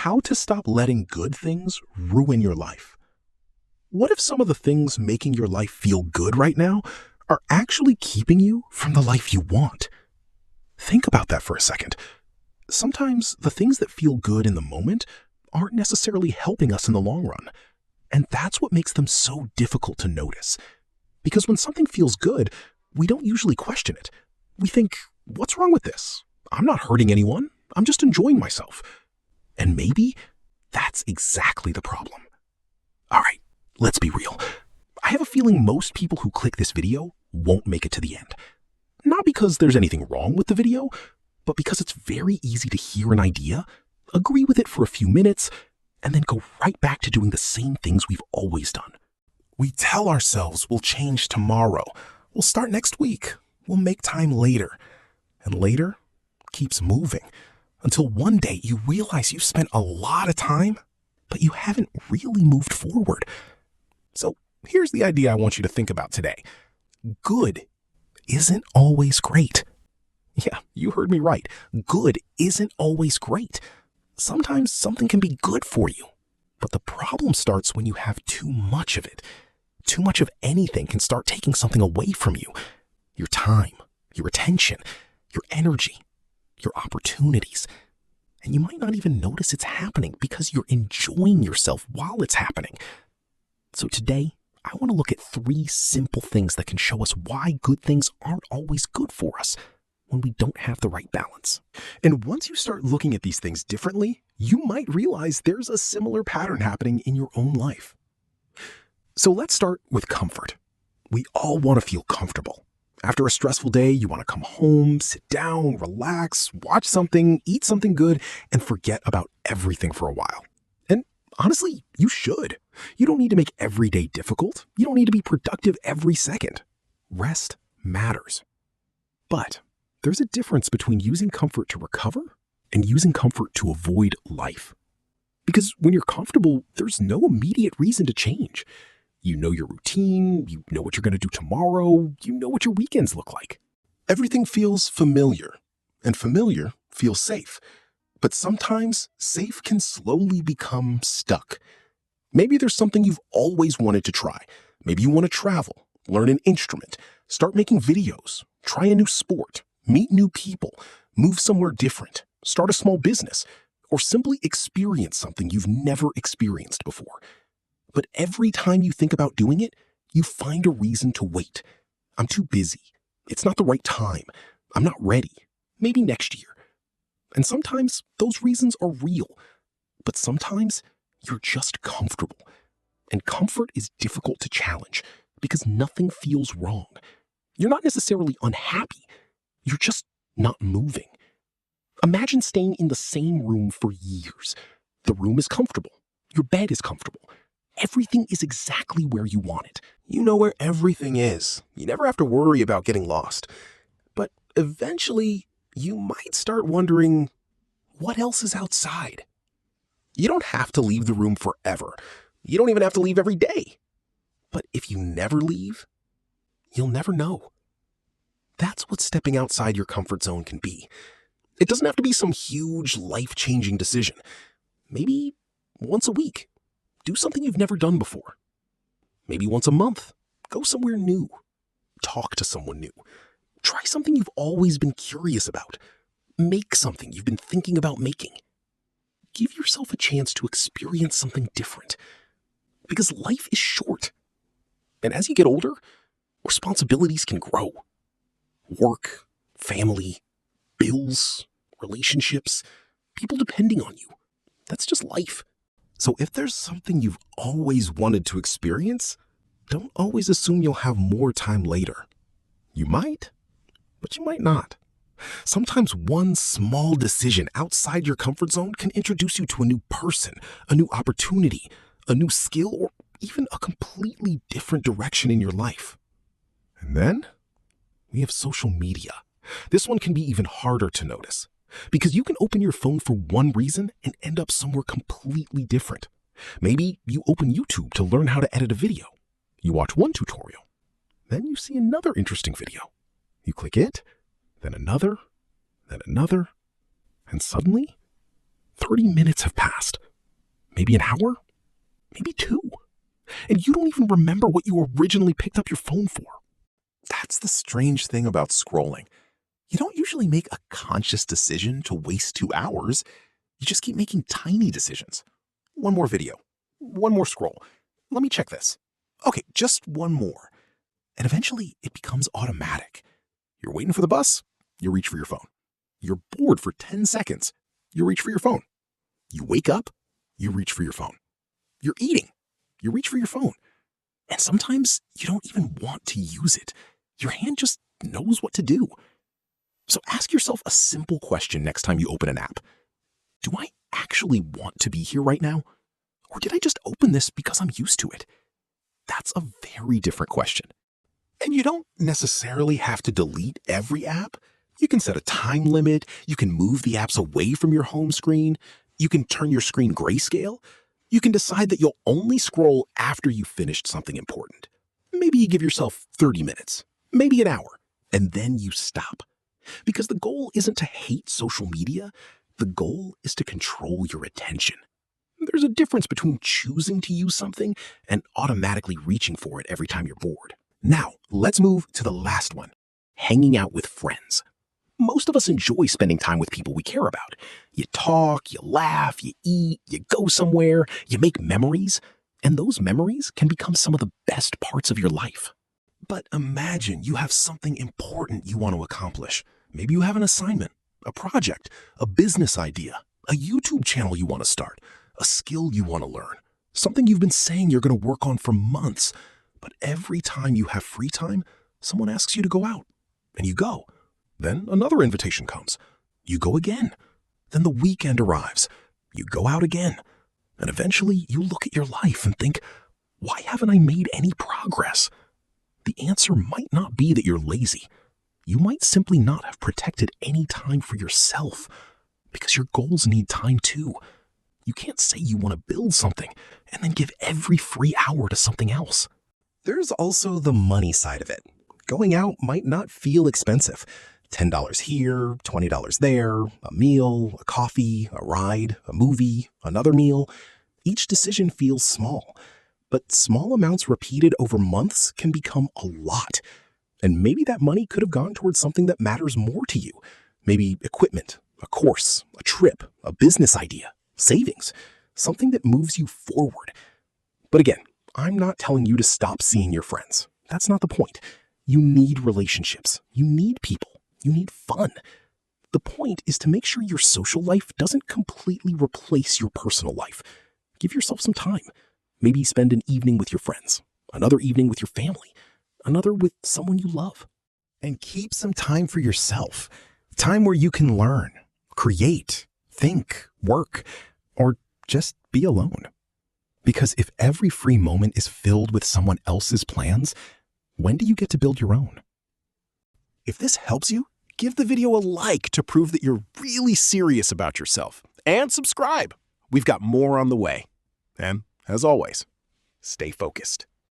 how to stop letting good things ruin your life. What if some of the things making your life feel good right now are actually keeping you from the life you want? Think about that for a second. Sometimes the things that feel good in the moment aren't necessarily helping us in the long run. And that's what makes them so difficult to notice. Because when something feels good, we don't usually question it. We think, what's wrong with this? I'm not hurting anyone. I'm just enjoying myself. And maybe that's exactly the problem. All right, let's be real. I have a feeling most people who click this video won't make it to the end. Not because there's anything wrong with the video, but because it's very easy to hear an idea, agree with it for a few minutes, and then go right back to doing the same things we've always done. We tell ourselves we'll change tomorrow, we'll start next week, we'll make time later. And later keeps moving until one day you realize you've spent a lot of time, but you haven't really moved forward. So here's the idea I want you to think about today. Good isn't always great. Yeah, you heard me right. Good isn't always great. Sometimes something can be good for you, but the problem starts when you have too much of it. Too much of anything can start taking something away from you. Your time, your attention, your energy, your opportunities. And you might not even notice it's happening because you're enjoying yourself while it's happening. So today, I want to look at 3 simple things that can show us why good things aren't always good for us when we don't have the right balance. And once you start looking at these things differently, you might realize there's a similar pattern happening in your own life. So let's start with comfort. We all want to feel comfortable. After a stressful day, you want to come home, sit down, relax, watch something, eat something good, and forget about everything for a while. And honestly, you should. You don't need to make every day difficult. You don't need to be productive every second. Rest matters. But there's a difference between using comfort to recover and using comfort to avoid life. Because when you're comfortable, there's no immediate reason to change. You know your routine, you know what you're going to do tomorrow, you know what your weekends look like. Everything feels familiar, and familiar feels safe. But sometimes safe can slowly become stuck. Maybe there's something you've always wanted to try. Maybe you want to travel, learn an instrument, start making videos, try a new sport, meet new people, move somewhere different, start a small business, or simply experience something you've never experienced before. But every time you think about doing it, you find a reason to wait. I'm too busy. It's not the right time. I'm not ready. Maybe next year. And sometimes those reasons are real. But sometimes you're just comfortable. And comfort is difficult to challenge because nothing feels wrong. You're not necessarily unhappy. You're just not moving. Imagine staying in the same room for years. The room is comfortable. Your bed is comfortable. Everything is exactly where you want it. You know where everything is. You never have to worry about getting lost. But eventually, you might start wondering, what else is outside? You don't have to leave the room forever. You don't even have to leave every day. But if you never leave, you'll never know. That's what stepping outside your comfort zone can be. It doesn't have to be some huge, life-changing decision. Maybe once a week. Do something you've never done before. Maybe once a month. Go somewhere new. Talk to someone new. Try something you've always been curious about. Make something you've been thinking about making. Give yourself a chance to experience something different. Because life is short. And as you get older, responsibilities can grow. Work, family, bills, relationships, people depending on you. That's just life. So if there's something you've always wanted to experience, don't always assume you'll have more time later. You might, but you might not. Sometimes one small decision outside your comfort zone can introduce you to a new person, a new opportunity, a new skill, or even a completely different direction in your life. And then we have social media. This one can be even harder to notice. Because you can open your phone for one reason and end up somewhere completely different. Maybe you open YouTube to learn how to edit a video. You watch one tutorial. Then you see another interesting video. You click it, then another, and suddenly 30 minutes have passed. Maybe an hour? Maybe 2. And you don't even remember what you originally picked up your phone for. That's the strange thing about scrolling. You don't usually make a conscious decision to waste 2 hours. You just keep making tiny decisions. One more video. One more scroll. Let me check this. Okay, just one more. And eventually it becomes automatic. You're waiting for the bus, you reach for your phone. You're bored for 10 seconds, you reach for your phone. You wake up, you reach for your phone. You're eating, you reach for your phone. And sometimes you don't even want to use it. Your hand just knows what to do. So ask yourself a simple question next time you open an app. Do I actually want to be here right now? Or did I just open this because I'm used to it? That's a very different question. And you don't necessarily have to delete every app. You can set a time limit. You can move the apps away from your home screen. You can turn your screen grayscale. You can decide that you'll only scroll after you've finished something important. Maybe you give yourself 30 minutes, maybe an hour, and then you stop. Because the goal isn't to hate social media. The goal is to control your attention. There's a difference between choosing to use something and automatically reaching for it every time you're bored. Now, let's move to the last one, hanging out with friends. Most of us enjoy spending time with people we care about. You talk, you laugh, you eat, you go somewhere, you make memories, and those memories can become some of the best parts of your life. But imagine you have something important you want to accomplish. Maybe you have an assignment, a project, a business idea, a YouTube channel you want to start, a skill you want to learn, something you've been saying you're going to work on for months. But every time you have free time, someone asks you to go out, and you go. Then another invitation comes. You go again. Then the weekend arrives. You go out again. And eventually you look at your life and think, why haven't I made any progress? The answer might not be that you're lazy. You might simply not have protected any time for yourself, because your goals need time too. You can't say you want to build something and then give every free hour to something else. There's also the money side of it. Going out might not feel expensive. $10 here, $20 there, a meal, a coffee, a ride, a movie, another meal. Each decision feels small, but small amounts repeated over months can become a lot. And maybe that money could have gone towards something that matters more to you. Maybe equipment, a course, a trip, a business idea, savings, something that moves you forward. But again, I'm not telling you to stop seeing your friends. That's not the point. You need relationships. You need people. You need fun. The point is to make sure your social life doesn't completely replace your personal life. Give yourself some time. Maybe spend an evening with your friends, another evening with your family, another with someone you love. And keep some time for yourself. Time where you can learn, create, think, work, or just be alone. Because if every free moment is filled with someone else's plans, when do you get to build your own? If this helps you, give the video a like to prove that you're really serious about yourself. And subscribe. We've got more on the way. And as always, stay focused.